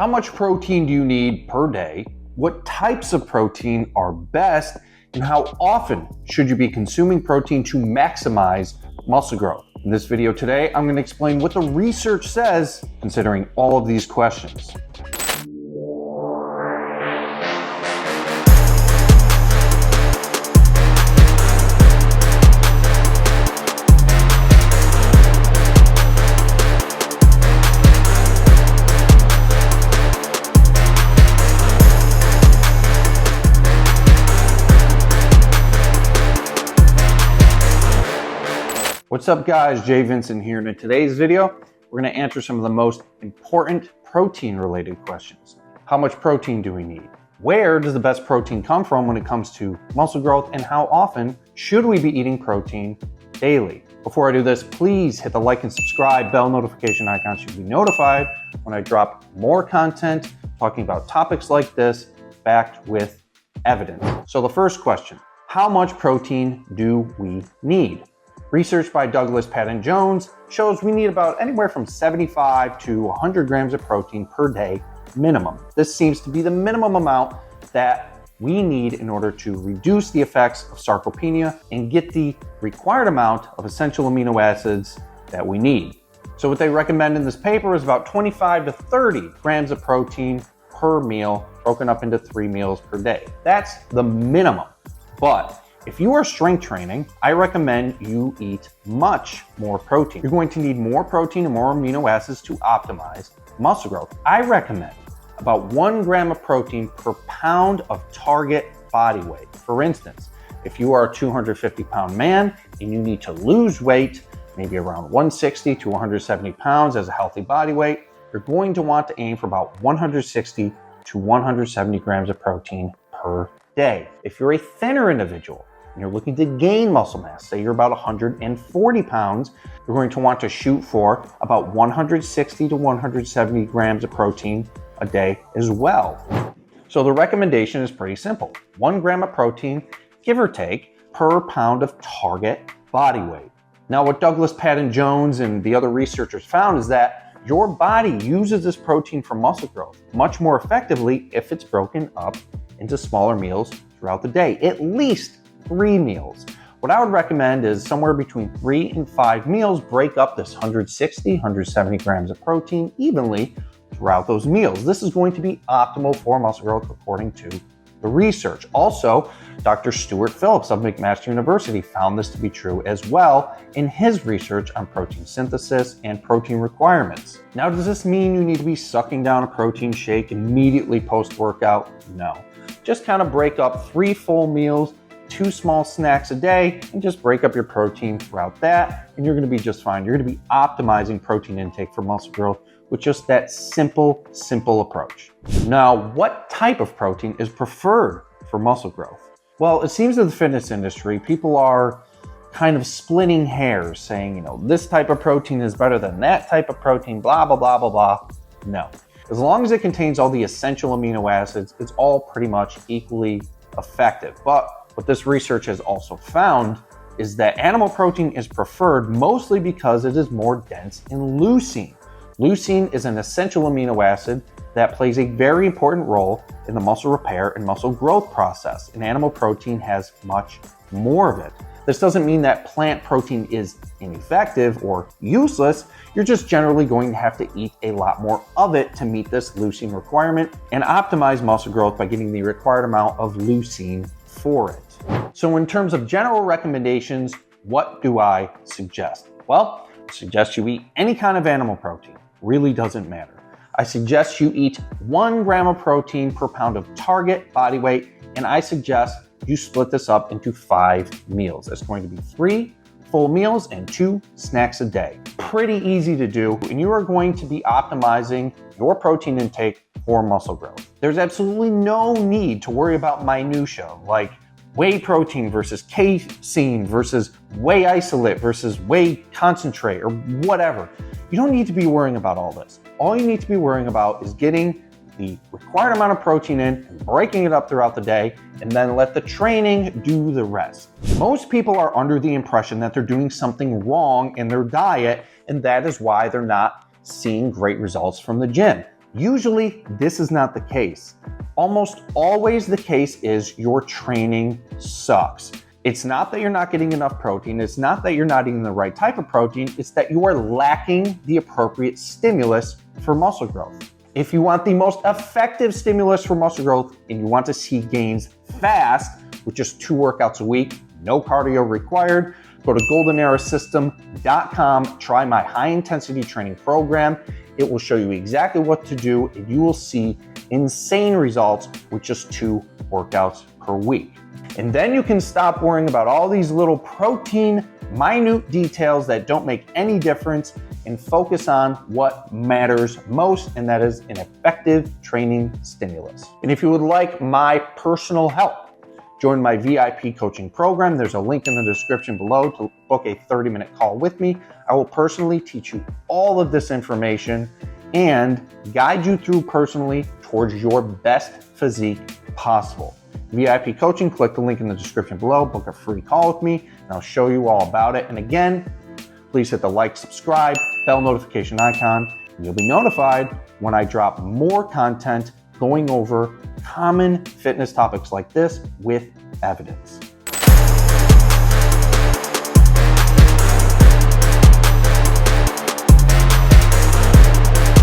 How much protein do you need per day? What types of protein are best? And how often should you be consuming protein to maximize muscle growth? In this video today, I'm going to explain what the research says considering all of these questions. What's up guys, Jay Vincent here, and in today's video, we're going to answer some of the most important protein related questions. How much protein do we need? Where does the best protein come from when it comes to muscle growth? And how often should we be eating protein daily? Before I do this, please hit the like and subscribe, bell notification icon so you'll be notified when I drop more content talking about topics like this backed with evidence. So the first question, how much protein do we need? Research by Douglas, Patton, Jones shows we need about anywhere from 75 to 100 grams of protein per day minimum. This seems to be the minimum amount that we need in order to reduce the effects of sarcopenia and get the required amount of essential amino acids that we need. So what they recommend in this paper is about 25 to 30 grams of protein per meal, broken up into 3 meals per day. That's the minimum. But if you are strength training, I recommend you eat much more protein. You're going to need more protein and more amino acids to optimize muscle growth. I recommend about 1 gram of protein per pound of target body weight. For instance, if you are a 250-pound man and you need to lose weight, maybe around 160 to 170 pounds as a healthy body weight, you're going to want to aim for about 160 to 170 grams of protein per day. If you're a thinner individual, and you're looking to gain muscle mass, say you're about 140 pounds, you're going to want to shoot for about 160 to 170 grams of protein a day as well. So the recommendation is pretty simple. 1 gram of protein, give or take, per pound of target body weight. Now what Douglas, Patton, Jones, and the other researchers found is that your body uses this protein for muscle growth much more effectively if it's broken up into smaller meals throughout the day, at least 3 meals. What I would recommend is somewhere between 3 and 5 meals, break up this 160, 170 grams of protein evenly throughout those meals. This is going to be optimal for muscle growth according to the research. Also, Dr. Stuart Phillips of McMaster University found this to be true as well in his research on protein synthesis and protein requirements. Now, does this mean you need to be sucking down a protein shake immediately post-workout? No. Just kind of break up 3 full meals, 2 small snacks a day, and just break up your protein throughout that, and you're going to be just fine. You're going to be optimizing protein intake for muscle growth with just that simple approach. Now, what type of protein is preferred for muscle growth? Well, it seems in the fitness industry, people are kind of splitting hairs saying, this type of protein is better than that type of protein, blah, blah, blah, blah, blah. No. As long as it contains all the essential amino acids, it's all pretty much equally effective. But what this research has also found is that animal protein is preferred mostly because it is more dense in leucine. Leucine is an essential amino acid that plays a very important role in the muscle repair and muscle growth process, and animal protein has much more of it. This doesn't mean that plant protein is ineffective or useless. You're just generally going to have to eat a lot more of it to meet this leucine requirement and optimize muscle growth by getting the required amount of leucine for it. So in terms of general recommendations, what do I suggest? Well, I suggest you eat any kind of animal protein. Really doesn't matter. I suggest you eat 1 gram of protein per pound of target body weight, and I suggest you split this up into 5 meals. It's going to be 3 full meals and 2 snacks a day. Pretty easy to do, and you are going to be optimizing your protein intake for muscle growth. There's absolutely no need to worry about minutia like whey protein versus casein versus whey isolate versus whey concentrate or whatever. You don't need to be worrying about all this. All you need to be worrying about is getting the required amount of protein in and breaking it up throughout the day, and then let the training do the rest. Most people are under the impression that they're doing something wrong in their diet, and that is why they're not seeing great results from the gym. Usually, this is not the case. Almost always the case is your training sucks. It's not that you're not getting enough protein. It's not that you're not eating the right type of protein. It's that you are lacking the appropriate stimulus for muscle growth. If you want the most effective stimulus for muscle growth and you want to see gains fast with just 2 workouts a week, no cardio required, go to goldenerasystem.com, try my high intensity training program. It will show you exactly what to do and you will see insane results with just 2 workouts per week. And then you can stop worrying about all these little protein, minute details that don't make any difference and focus on what matters most, and that is an effective training stimulus. And if you would like my personal help, join my VIP coaching program. There's a link in the description below to book a 30-minute call with me. I will personally teach you all of this information and guide you through personally towards your best physique possible. VIP coaching, click the link in the description below, book a free call with me, and I'll show you all about it. And again, please hit the like, subscribe, bell notification icon, and you'll be notified when I drop more content going over common fitness topics like this with evidence.